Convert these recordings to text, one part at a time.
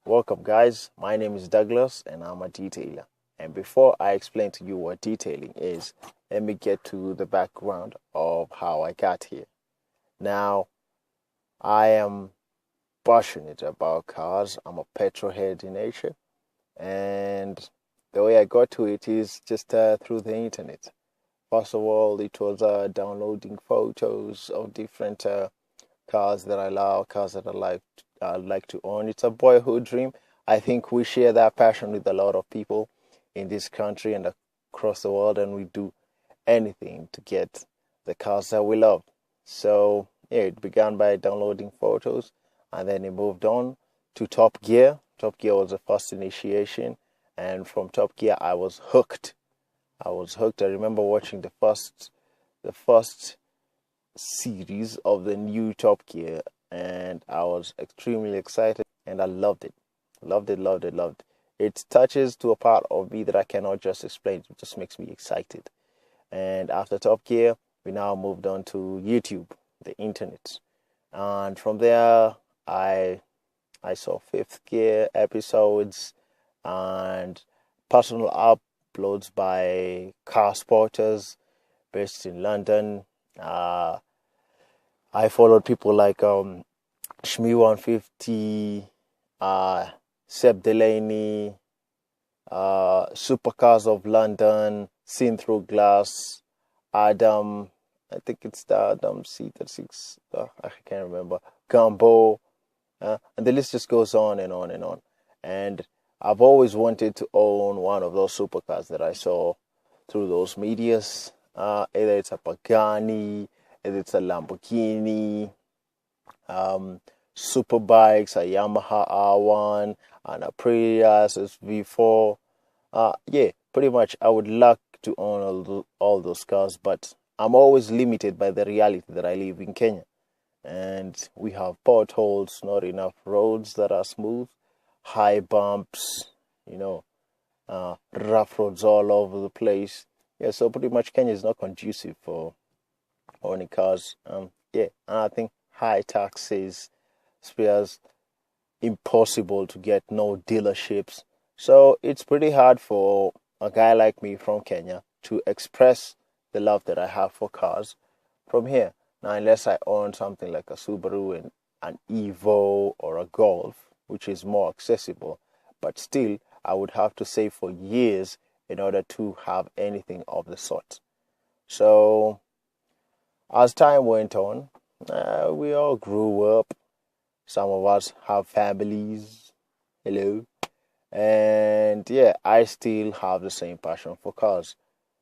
Welcome, guys. My name is Douglas, and I'm a detailer. And before I explain to you what detailing is, let me get to the background of how I got here. Now, I am passionate about cars. I'm a petrol head in nature, and the way I got to it is just through the internet. First of all, it was downloading photos of different cars that I love, cars that I like to own. It's a boyhood dream. I think we share that passion with a lot of people in this country and across the world, and we do anything to get the cars that we love. So yeah, it began by downloading photos, and then it moved on to Top Gear. Top Gear was the first initiation, and from Top Gear, I was hooked. I remember watching the first series of the new Top Gear, and I was extremely excited, and I loved it. Loved it, loved it, loved it. It touches to a part of me that I cannot just explain. It just makes me excited. And after Top Gear, we now moved on to YouTube, the internet. And from there, I saw Fifth Gear episodes and personal uploads by car sporters based in London. I followed people like Shmi 150, Seb Delaney, Supercars of London, Seen Through Glass, Adam, I think it's the Adam C36, I can't remember, Gumbo, and the list just goes on and on and on. And I've always wanted to own one of those supercars that I saw through those medias. Either it's a Pagani, either it's a Lamborghini, super bikes, a Yamaha R1, and a Prius V4. Yeah, pretty much I would like to own all those cars, but I'm always limited by the reality that I live in Kenya. And we have potholes, not enough roads that are smooth, high bumps, rough roads all over the place. Yeah, so pretty much Kenya is not conducive for owning cars. Yeah, and I think high taxes, spares, impossible to get, no dealerships. So it's pretty hard for a guy like me from Kenya to express the love that I have for cars from here. Now, unless I own something like a Subaru and an Evo or a Golf, which is more accessible, but still I would have to save for years in order to have anything of the sort. So as time went on, we all grew up. Some of us have families. Hello. And yeah, I still have the same passion for cars.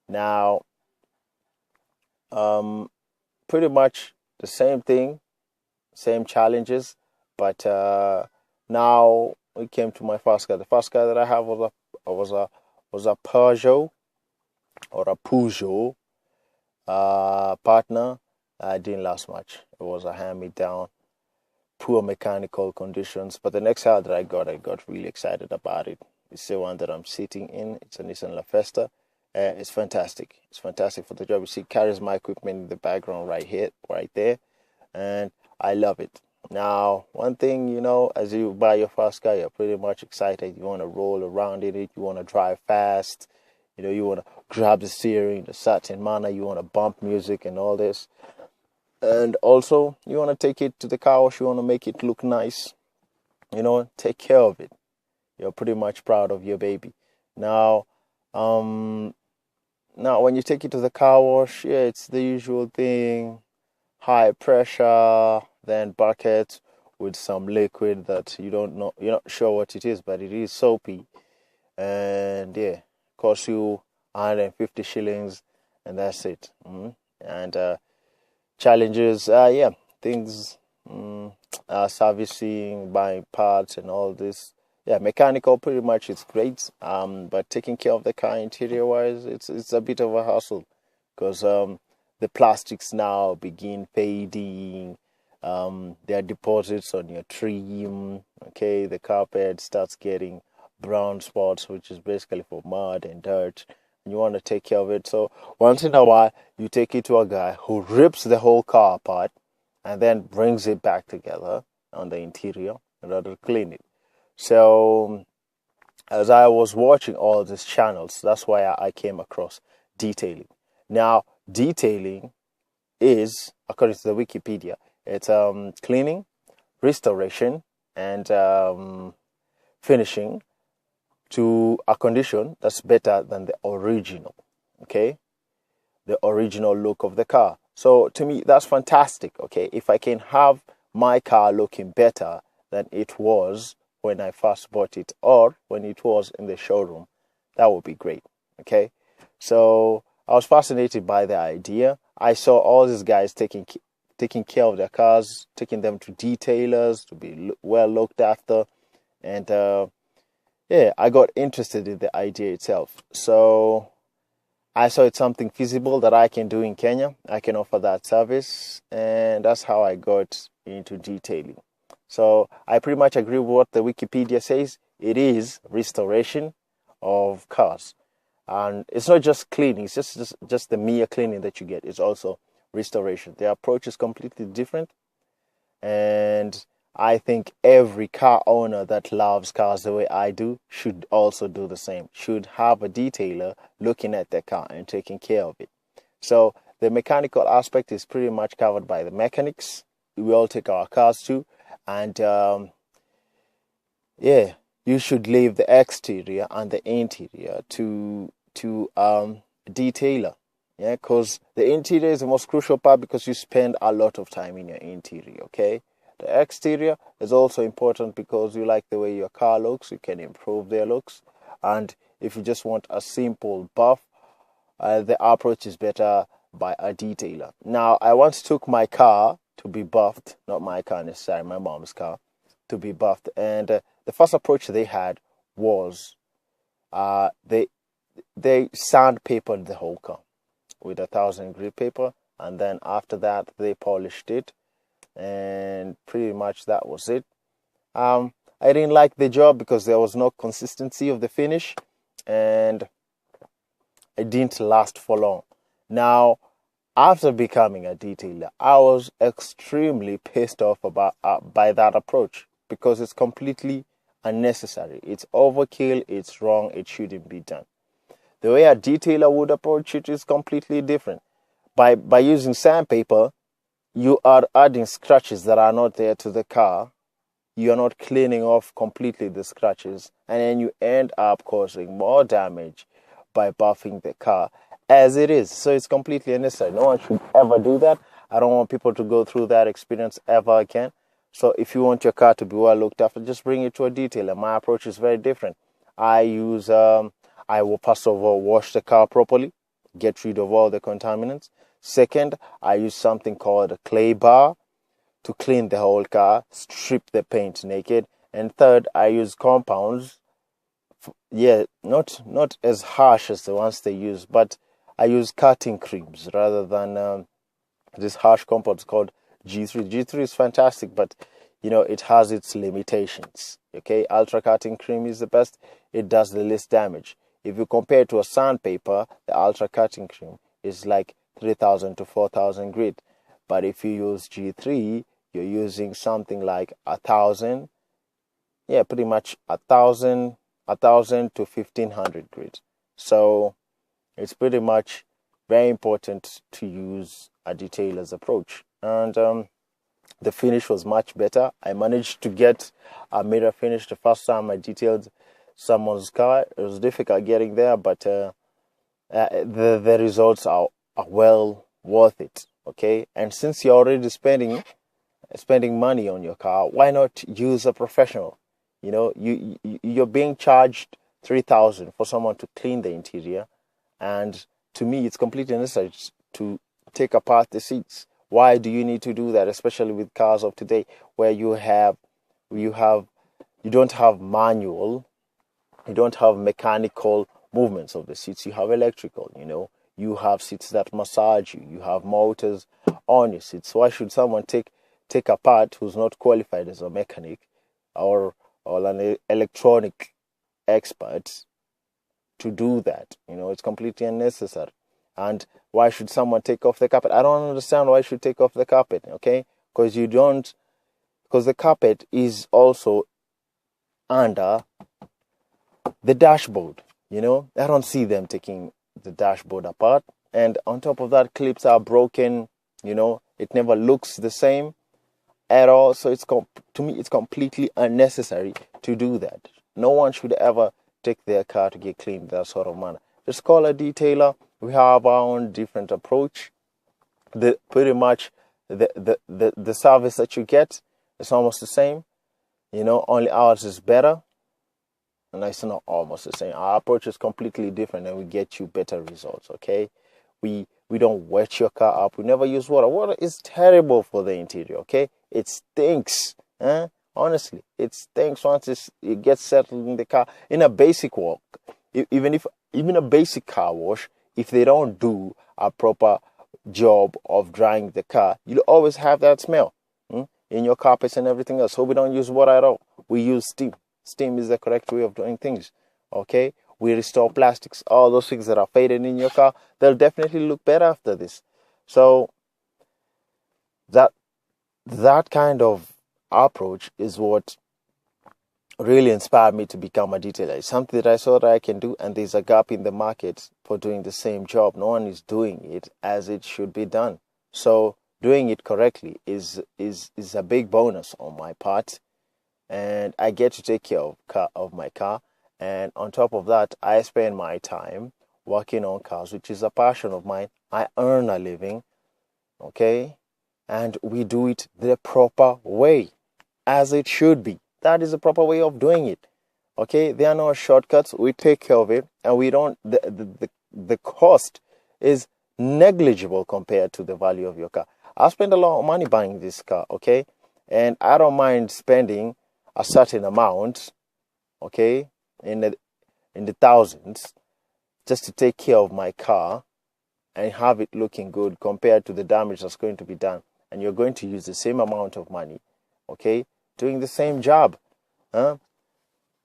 Now, pretty much the same thing, same challenges, but now we came to my first car. The first car that I have was a Peugeot or a Peugeot partner. Didn't last much. It was a hand-me-down, poor mechanical conditions. But the next car that I got really excited about it. It's the one that I'm sitting in. It's a Nissan La Festa. It's fantastic. It's fantastic for the job. You see, it carries my equipment in the background right here, right there, and I love it. Now, one thing, as you buy your first car, you're pretty much excited. You want to roll around in it. You want to drive fast. You want to grab the steering in a certain manner. You want to bump music and all this. And also, you want to take it to the car wash. You want to make it look nice. Take care of it. You're pretty much proud of your baby. Now, when you take it to the car wash, yeah, it's the usual thing. High pressure, then bucket with some liquid that you don't know, you're not sure what it is, but it is soapy. And yeah, costs you 150 shillings, and that's it. And challenges, things, servicing, buying parts, and all this. Yeah, mechanical pretty much is great. But taking care of the car interior wise, it's a bit of a hassle because the plastics now begin fading. There are deposits on your trim. Okay, the carpet starts getting brown spots, which is basically for mud and dirt. And you want to take care of it. So once in a while, you take it to a guy who rips the whole car apart and then brings it back together on the interior in order to clean it. So as I was watching all these channels, that's why I came across detailing. Now, detailing is, according to the Wikipedia, it's cleaning, restoration, and finishing to a condition that's better than the original. Okay, the original look of the car. So to me, that's fantastic. Okay, if I can have my car looking better than it was when I first bought it or when it was in the showroom, that would be great. Okay, so I was fascinated by the idea. I saw all these guys taking care of their cars, taking them to detailers to be well looked after, and yeah, I got interested in the idea itself. So I saw it's something feasible that I can do in Kenya. I can offer that service, and that's how I got into detailing. So I pretty much agree with what the Wikipedia says. It is restoration of cars, and it's not just cleaning. It's just the mere cleaning that you get. It's also restoration. The approach is completely different, and I think every car owner that loves cars the way I do should also do the same. Should have a detailer looking at their car and taking care of it. So the mechanical aspect is pretty much covered by the mechanics. We all take our cars to, and yeah, you should leave the exterior and the interior to detailer. Yeah, because the interior is the most crucial part because you spend a lot of time in your interior. Okay. The exterior is also important because you like the way your car looks. You can improve their looks. And if you just want a simple buff, the approach is better by a detailer. Now, I once took my car to be buffed, not my car necessarily, my mom's car, to be buffed. And the first approach they had was they sandpapered the whole car with 1,000 grit paper. And then after that, they polished it. And pretty much that was it. I didn't like the job because there was no consistency of the finish, and it didn't last for long. Now, after becoming a detailer, I was extremely pissed off about by that approach because it's completely unnecessary. It's overkill. It's wrong. It shouldn't be done. The way a detailer would approach it is completely different. By using sandpaper, you are adding scratches that are not there to the car. You are not cleaning off completely the scratches, and then you end up causing more damage by buffing the car as it is. So it's completely unnecessary. No one should ever do that. I don't want people to go through that experience ever again. So if you want your car to be well looked after, just bring it to a detailer. My approach is very different. I will first of all wash the car properly, get rid of all the contaminants. Second, I use something called a clay bar to clean the whole car, strip the paint naked. And third, I use compounds. Yeah, not as harsh as the ones they use, but I use cutting creams rather than this harsh compounds called G3. G3 is fantastic, but it has its limitations. Okay, ultra cutting cream is the best. It does the least damage. If you compare it to a sandpaper, the ultra cutting cream is like 3,000 to 4,000 grit. But if you use G3, you're using something like 1,000. Yeah, pretty much 1,000 to 1,500 grit. So it's pretty much very important to use a detailer's approach. And the finish was much better. I managed to get a mirror finish the first time I detailed someone's car. It was difficult getting there, but the results are well worth it. Okay, and since you're already spending money on your car, why not use a professional? You're being charged 3,000 for someone to clean the interior, and to me, it's completely unnecessary to take apart the seats. Why do you need to do that, especially with cars of today, where you don't have manual, you don't have mechanical movements of the seats. You have electrical. You have seats that massage you. You have motors on your seats. Why should someone take apart who's not qualified as a mechanic or an electronic expert to do that? It's completely unnecessary. And why should someone take off the carpet? I don't understand why you should take off the carpet. Okay, because the carpet is also under the dashboard. You know, I don't see them taking the dashboard apart. And on top of that, clips are broken. You know, it never looks the same at all. So to me, it's completely unnecessary to do that. No one should ever take their car to get cleaned that sort of manner. Just call a detailer. We have our own different approach. Pretty much the service that you get is almost the same. You know, only ours is better. And it's not almost the same. Our approach is completely different, and we get you better results. Okay, we don't wet your car up. We never use water. Water is terrible for the interior. Okay, it stinks. Honestly, it stinks once it gets settled in the car. In a basic walk, even a basic car wash, if they don't do a proper job of drying the car, you'll always have that smell in your carpets and everything else. So we don't use water at all. We use steam. Steam is the correct way of doing things. Okay, we restore plastics. All those things that are faded in your car, they'll definitely look better after this. So that kind of approach is what really inspired me to become a detailer. It's something that I saw that I can do, and there's a gap in the market for doing the same job. No one is doing it as it should be done. So doing it correctly is a big bonus on my part, and I get to take care of my car. And on top of that, I spend my time working on cars, which is a passion of mine. I earn a living, okay, and we do it the proper way, as it should be. That is the proper way of doing it. Okay, there are no shortcuts. We take care of it, and we don't. The cost is negligible compared to the value of your car. I spent a lot of money buying this car, okay, and I don't mind spending a certain amount, okay, in the thousands, just to take care of my car and have it looking good compared to the damage that's going to be done. And you're going to use the same amount of money, okay, doing the same job. And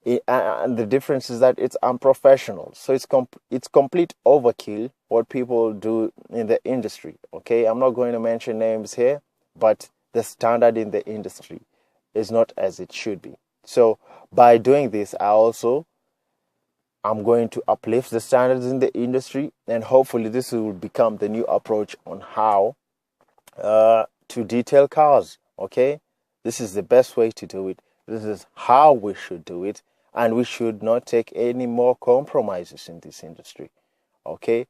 the difference is that it's unprofessional. So it's complete overkill what people do in the industry, okay? I'm not going to mention names here, but the standard in the industry is not as it should be. So by doing this, I'm going to uplift the standards in the industry, and hopefully this will become the new approach on how to detail cars, okay? This is the best way to do it. This is how we should do it, and we should not take any more compromises in this industry, okay?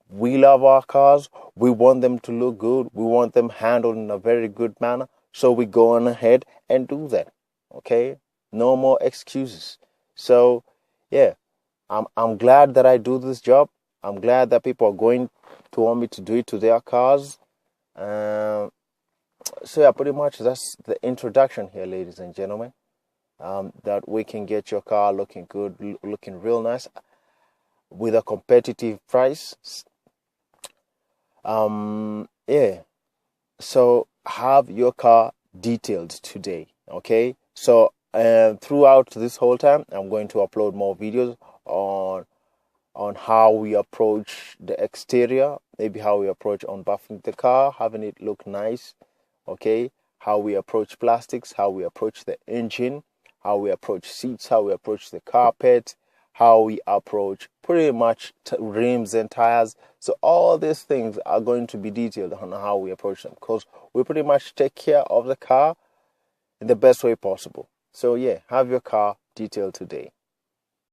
We love our cars. We want them to look good. We want them handled in a very good manner. So we go on ahead and do that, okay? No more excuses. So, yeah, I'm glad that I do this job. I'm glad that people are going to want me to do it to their cars. So yeah, pretty much that's the introduction here, ladies and gentlemen. That we can get your car looking good, looking real nice, with a competitive price. Yeah. So have your car detailed today, okay? So throughout this whole time, I'm going to upload more videos on how we approach the exterior, maybe how we approach unbuffing the car, having it look nice, okay? How we approach plastics, how we approach the engine, how we approach seats, how we approach the carpet, how we approach pretty much rims and tires. So all these things are going to be detailed on how we approach them, because we pretty much take care of the car in the best way possible. So yeah, have your car detailed today.